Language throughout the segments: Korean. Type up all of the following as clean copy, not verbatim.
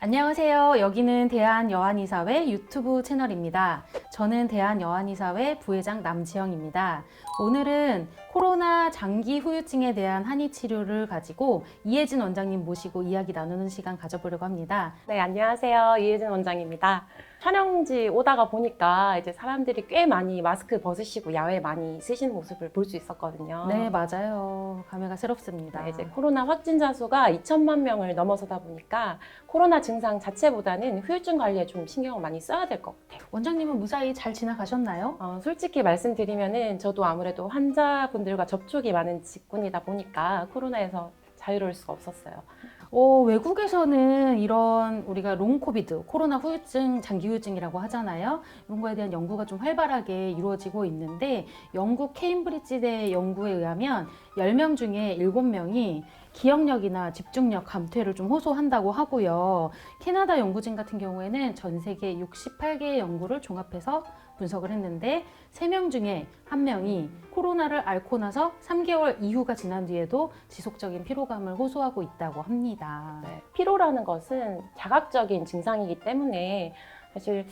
안녕하세요. 여기는 대한여한의사회 유튜브 채널입니다. 저는 대한여한의사회 부회장 남지영입니다. 오늘은 코로나 장기 후유증에 대한 한의 치료를 가지고 이혜진 원장님 모시고 이야기 나누는 시간 가져보려고 합니다. 네, 안녕하세요. 이혜진 원장입니다. 촬영지 오다가 보니까 이제 사람들이 꽤 많이 마스크 벗으시고 야외에 많이 쓰시는 모습을 볼 수 있었거든요. 네, 맞아요. 감회가 새롭습니다. 네, 이제 코로나 확진자 수가 2천만 명을 넘어서다 보니까 코로나 증상 자체보다는 후유증 관리에 좀 신경을 많이 써야 될 것 같아요. 원장님은 무사히 잘 지나가셨나요? 솔직히 말씀드리면은 저도 아무래도 환자분들과 접촉이 많은 직군이다 보니까 코로나에서 자유로울 수가 없었어요. 외국에서는 이런 우리가 롱 코비드, 코로나 후유증, 장기 후유증이라고 하잖아요. 이런 거에 대한 연구가 좀 활발하게 이루어지고 있는데 영국 케임브리지대 연구에 의하면 10명 중에 7명이 기억력이나 집중력 감퇴를 좀 호소한다고 하고요. 캐나다 연구진 같은 경우에는 전 세계 68개의 연구를 종합해서 분석을 했는데 3명 중에 1명이 코로나를 앓고 나서 3개월 이후가 지난 뒤에도 지속적인 피로감을 호소하고 있다고 합니다. 네, 피로라는 것은 자각적인 증상이기 때문에 사실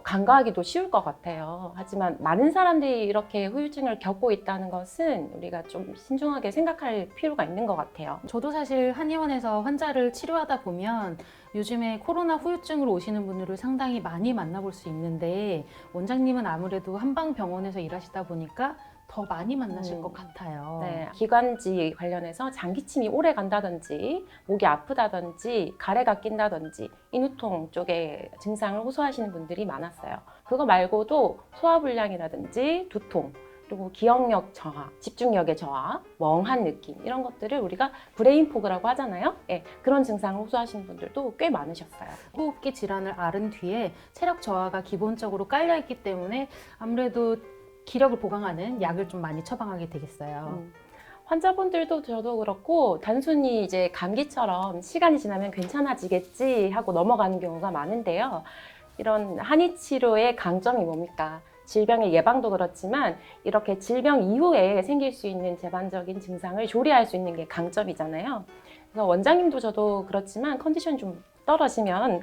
간과하기도 쉬울 것 같아요. 하지만 많은 사람들이 이렇게 후유증을 겪고 있다는 것은 우리가 좀 신중하게 생각할 필요가 있는 것 같아요. 저도 사실 한의원에서 환자를 치료하다 보면 요즘에 코로나 후유증으로 오시는 분들을 상당히 많이 만나볼 수 있는데 원장님은 아무래도 한방병원에서 일하시다 보니까 더 많이 만나실 것 같아요. 네, 기관지 관련해서 장기침이 오래 간다든지 목이 아프다든지 가래가 낀다든지 인후통 쪽에 증상을 호소하시는 분들이 많았어요. 그거 말고도 소화불량이라든지 두통, 그리고 기억력 저하, 집중력의 저하, 멍한 느낌 이런 것들을 우리가 브레인 포그라고 하잖아요. 네, 그런 증상을 호소하시는 분들도 꽤 많으셨어요. 호흡기 질환을 앓은 뒤에 체력 저하가 기본적으로 깔려 있기 때문에 아무래도 기력을 보강하는 약을 좀 많이 처방하게 되겠어요. 환자분들도 저도 그렇고 단순히 이제 감기처럼 시간이 지나면 괜찮아지겠지 하고 넘어가는 경우가 많은데요. 이런 한의 치료의 강점이 뭡니까? 질병의 예방도 그렇지만 이렇게 질병 이후에 생길 수 있는 재반적인 증상을 조리할 수 있는 게 강점이잖아요. 그래서 원장님도 저도 그렇지만 컨디션이 좀 떨어지면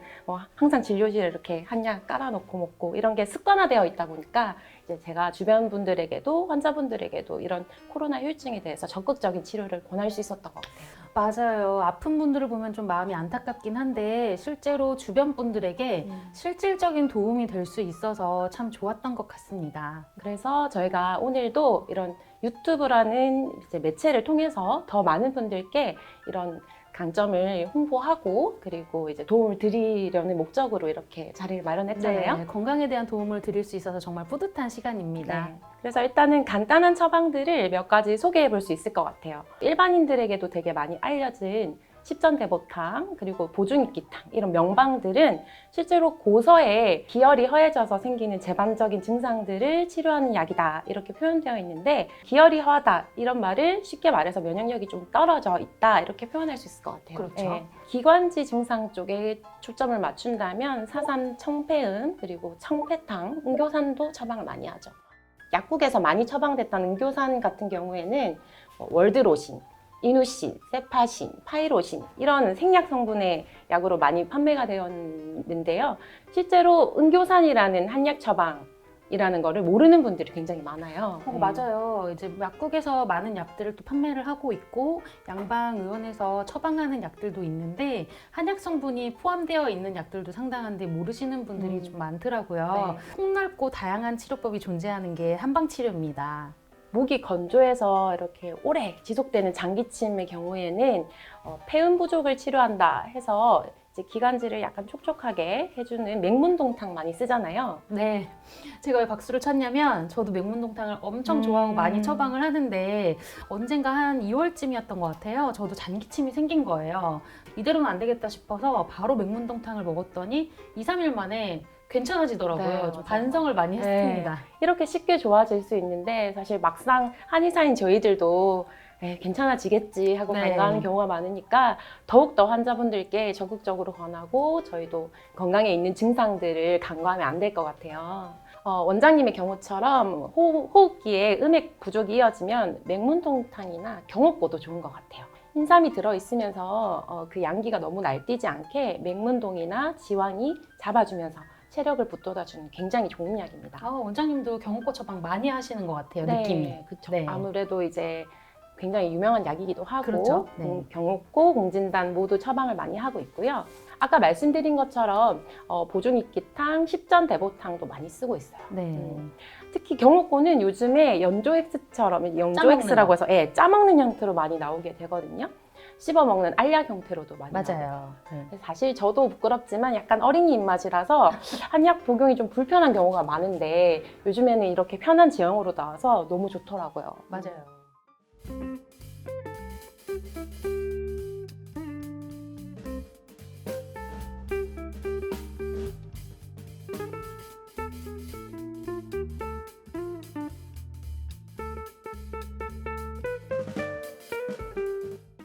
항상 진료실에 이렇게 한약 깔아놓고 먹고 이런 게 습관화되어 있다 보니까 이제 제가 주변 분들에게도 환자분들에게도 이런 코로나 후유증에 대해서 적극적인 치료를 권할 수 있었던 것 같아요. 맞아요. 아픈 분들을 보면 좀 마음이 안타깝긴 한데 실제로 주변 분들에게 실질적인 도움이 될 수 있어서 참 좋았던 것 같습니다. 그래서 저희가 오늘도 이런 유튜브라는 이제 매체를 통해서 더 많은 분들께 이런 강점을 홍보하고 그리고 이제 도움을 드리려는 목적으로 이렇게 자리를 마련했잖아요. 네, 건강에 대한 도움을 드릴 수 있어서 정말 뿌듯한 시간입니다. 네. 그래서 일단은 간단한 처방들을 몇 가지 소개해 볼 수 있을 것 같아요. 일반인들에게도 되게 많이 알려진 십전대보탕 그리고 보중익기탕 이런 명방들은 실제로 고서에 기혈이 허해져서 생기는 재반적인 증상들을 치료하는 약이다 이렇게 표현되어 있는데 기혈이 허하다 이런 말을 쉽게 말해서 면역력이 좀 떨어져 있다 이렇게 표현할 수 있을 것 같아요. 그렇죠. 네. 기관지 증상 쪽에 초점을 맞춘다면 사삼 청패은 그리고 청패탕, 응교산도 처방을 많이 하죠. 약국에서 많이 처방됐던 응교산 같은 경우에는 월드로신, 이누신, 세파신, 파이로신 이런 생약 성분의 약으로 많이 판매가 되었는데요. 실제로 응교산이라는 한약 처방이라는 거를 모르는 분들이 굉장히 많아요. 맞아요. 이제 약국에서 많은 약들을 또 판매를 하고 있고 양방의원에서 처방하는 약들도 있는데 한약 성분이 포함되어 있는 약들도 상당한데 모르시는 분들이 좀 많더라고요. 네. 폭넓고 다양한 치료법이 존재하는 게 한방치료입니다. 목이 건조해서 이렇게 오래 지속되는 장기침의 경우에는 폐음 부족을 치료한다 해서 이제 기관지를 약간 촉촉하게 해주는 맹문동탕 많이 쓰잖아요. 네, 제가 왜 박수를 쳤냐면 저도 맹문동탕을 엄청 좋아하고 많이 처방을 하는데 언젠가 한 2월쯤이었던 것 같아요. 저도 장기침이 생긴 거예요. 이대로는 안 되겠다 싶어서 바로 맹문동탕을 먹었더니 2, 3일 만에 괜찮아지더라고요. 네, 좀 맞아요. 반성을 많이 했습니다. 네. 이렇게 쉽게 좋아질 수 있는데 사실 막상 한의사인 저희들도 괜찮아지겠지 하고 네. 간과하는 경우가 많으니까 더욱더 환자분들께 적극적으로 권하고 저희도 건강에 있는 증상들을 간과하면 안 될 것 같아요. 원장님의 경우처럼 호흡기에 음액 부족이 이어지면 맹문동탕이나 경옥고도 좋은 것 같아요. 흰삼이 들어있으면서 그 양기가 너무 날뛰지 않게 맹문동이나 지왕이 잡아주면서 체력을 북돋아주는 굉장히 좋은 약입니다. 원장님도 경옥고 처방 많이 하시는 것 같아요, 느낌이. 그렇죠. 네. 아무래도 이제 굉장히 유명한 약이기도 하고 그렇죠. 네. 경옥고, 공진단 모두 처방을 많이 하고 있고요. 아까 말씀드린 것처럼 보중익기탕, 십전대보탕도 많이 쓰고 있어요. 네. 특히 경옥고는 요즘에 연조엑스처럼 연조엑스라고 해서 짜먹는 형태로 많이 나오게 되거든요. 씹어먹는 알약 형태로도 많이 맞아요. 나와요. 네. 사실 저도 부끄럽지만 약간 어린이 입맛이라서 한약 복용이 좀 불편한 경우가 많은데 요즘에는 이렇게 편한 제형으로 나와서 너무 좋더라고요. 맞아요.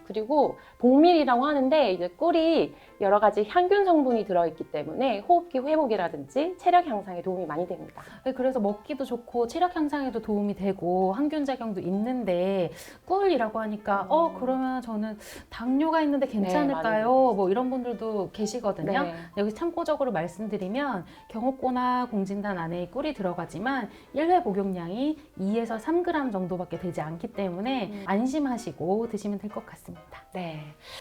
그리고 복밀이라고 하는데 이제 꿀이 여러 가지 향균 성분이 들어있기 때문에 호흡기 회복이라든지 체력 향상에 도움이 많이 됩니다. 네, 그래서 먹기도 좋고 체력 향상에도 도움이 되고 항균 작용도 있는데 꿀이라고 하니까 그러면 저는 당뇨가 있는데 괜찮을까요? 뭐 이런 분들도 계시거든요. 네. 여기 참고적으로 말씀드리면 경옥고나 공진단 안에 꿀이 들어가지만 1회 복용량이 2에서 3g 정도밖에 되지 않기 때문에 안심하시고 드시면 될 것 같습니다. 네,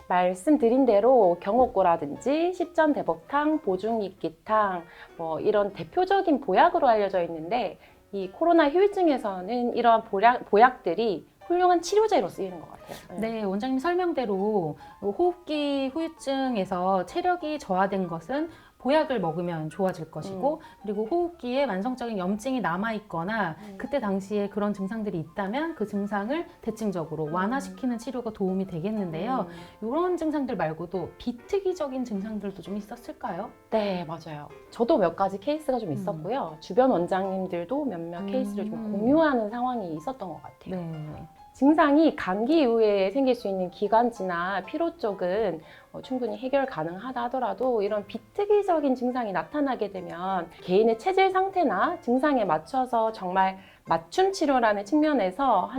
말씀드린 대로 경옥고라든지 십전대복탕, 보중익기탕 뭐 이런 대표적인 보약으로 알려져 있는데 이 코로나 후유증에서는 이러한 보약들이 훌륭한 치료제로 쓰이는 것 같아요. 네, 원장님 설명대로 호흡기 후유증에서 체력이 저하된 것은 보약을 먹으면 좋아질 것이고 그리고 호흡기에 만성적인 염증이 남아있거나 그때 당시에 그런 증상들이 있다면 그 증상을 대칭적으로 완화시키는 치료가 도움이 되겠는데요. 이런 증상들 말고도 비특이적인 증상들도 좀 있었을까요? 네, 맞아요. 저도 몇 가지 케이스가 좀 있었고요. 주변 원장님들도 몇몇 케이스를 좀 공유하는 상황이 있었던 것 같아요. 네. 증상이 감기 이후에 생길 수 있는 기관지나 피로 쪽은 충분히 해결 가능하다 하더라도 이런 비특이적인 증상이 나타나게 되면 개인의 체질 상태나 증상에 맞춰서 정말 맞춤 치료라는 측면에서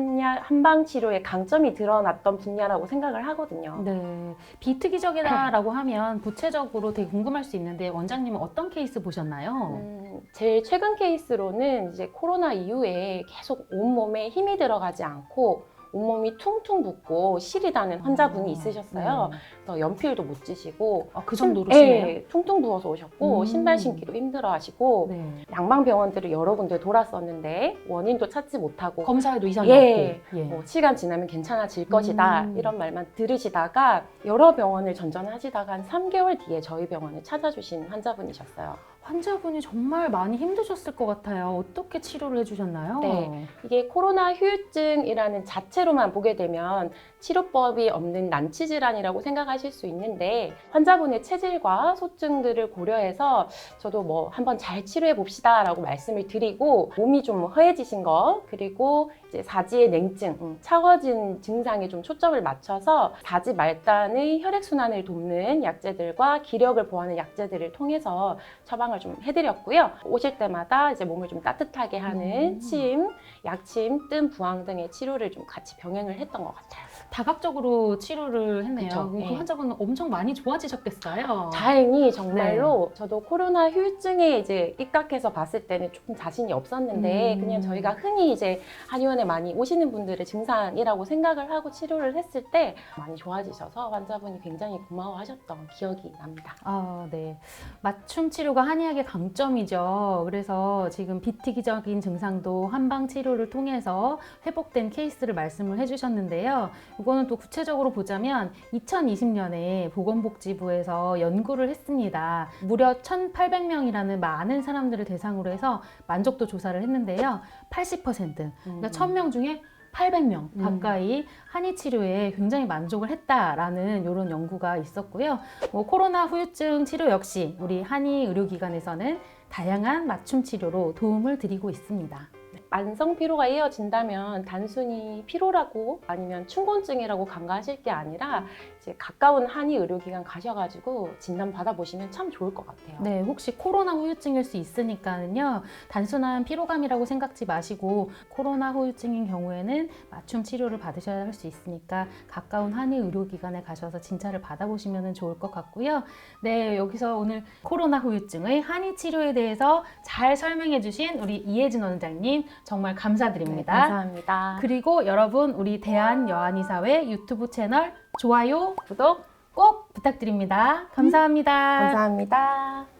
한방 치료의 강점이 드러났던 분야라고 생각을 하거든요. 네, 비특이적이다라고 하면 구체적으로 되게 궁금할 수 있는데 원장님은 어떤 케이스 보셨나요? 제일 최근 케이스로는 이제 코로나 이후에 계속 온몸에 힘이 들어가지 않고 온몸이 퉁퉁 붓고 시리다는 환자분이 있으셨어요. 네. 그래서 연필도 못 쥐시고 그 정도로 심해요? 네, 퉁퉁 부어서 오셨고 신발 신기도 힘들어하시고 네. 양방병원들을 여러 군데 돌았었는데 원인도 찾지 못하고 검사에도 이상이 없고 시간 지나면 괜찮아질 것이다 이런 말만 들으시다가 여러 병원을 전전하시다가 한 3개월 뒤에 저희 병원을 찾아주신 환자분이셨어요. 환자분이 정말 많이 힘드셨을 것 같아요. 어떻게 치료를 해주셨나요? 네, 이게 코로나 후유증이라는 자체로만 보게 되면 치료법이 없는 난치 질환이라고 생각하실 수 있는데 환자분의 체질과 소증들을 고려해서 저도 뭐 한번 잘 치료해 봅시다 라고 말씀을 드리고 몸이 좀 허해지신 거 그리고 이제 사지의 냉증, 차가워진 증상에 좀 초점을 맞춰서 사지 말단의 혈액순환을 돕는 약제들과 기력을 보하는 약제들을 통해서 처방을 좀 해드렸고요. 오실 때마다 이제 몸을 좀 따뜻하게 하는 침, 약침, 뜸, 부항 등의 치료를 좀 같이 병행을 했던 것 같아요. 다각적으로 치료를 했네요. 그쵸, 그 네. 환자분은 엄청 많이 좋아지셨겠어요. 다행히 정말로 저도 코로나 후유증에 이제 입각해서 봤을 때는 조금 자신이 없었는데 그냥 저희가 흔히 이제 한의원에 많이 오시는 분들의 증상이라고 생각을 하고 치료를 했을 때 많이 좋아지셔서 환자분이 굉장히 고마워하셨던 기억이 납니다. 네. 맞춤 치료가 한의학의 강점이죠. 그래서 지금 비특이적인 증상도 한방 치료를 통해서 회복된 케이스를 말씀을 해주셨는데요. 이거는 또 구체적으로 보자면 2020년에 보건복지부에서 연구를 했습니다. 무려 1,800명이라는 많은 사람들을 대상으로 해서 만족도 조사를 했는데요. 80%, 그러니까 1,000명 중에 800명 가까이 한의 치료에 굉장히 만족을 했다라는 이런 연구가 있었고요. 코로나 후유증 치료 역시 우리 한의 의료기관에서는 다양한 맞춤 치료로 도움을 드리고 있습니다. 만성 피로가 이어진다면 단순히 피로라고 아니면 충곤증이라고 간과하실 게 아니라 이제 가까운 한의 의료기관 가셔가지고 진단 받아보시면 참 좋을 것 같아요. 네, 혹시 코로나 후유증일 수 있으니까는요, 단순한 피로감이라고 생각지 마시고 코로나 후유증인 경우에는 맞춤 치료를 받으셔야 할 수 있으니까 가까운 한의 의료기관에 가셔서 진찰을 받아보시면 좋을 것 같고요. 네, 여기서 오늘 코로나 후유증의 한의 치료에 대해서 잘 설명해 주신 우리 이혜진 원장님 정말 네, 감사드립니다. 감사합니다. 그리고 여러분 우리 대한여한의사회 유튜브 채널 좋아요, 구독 꼭 부탁드립니다. 감사합니다. 감사합니다.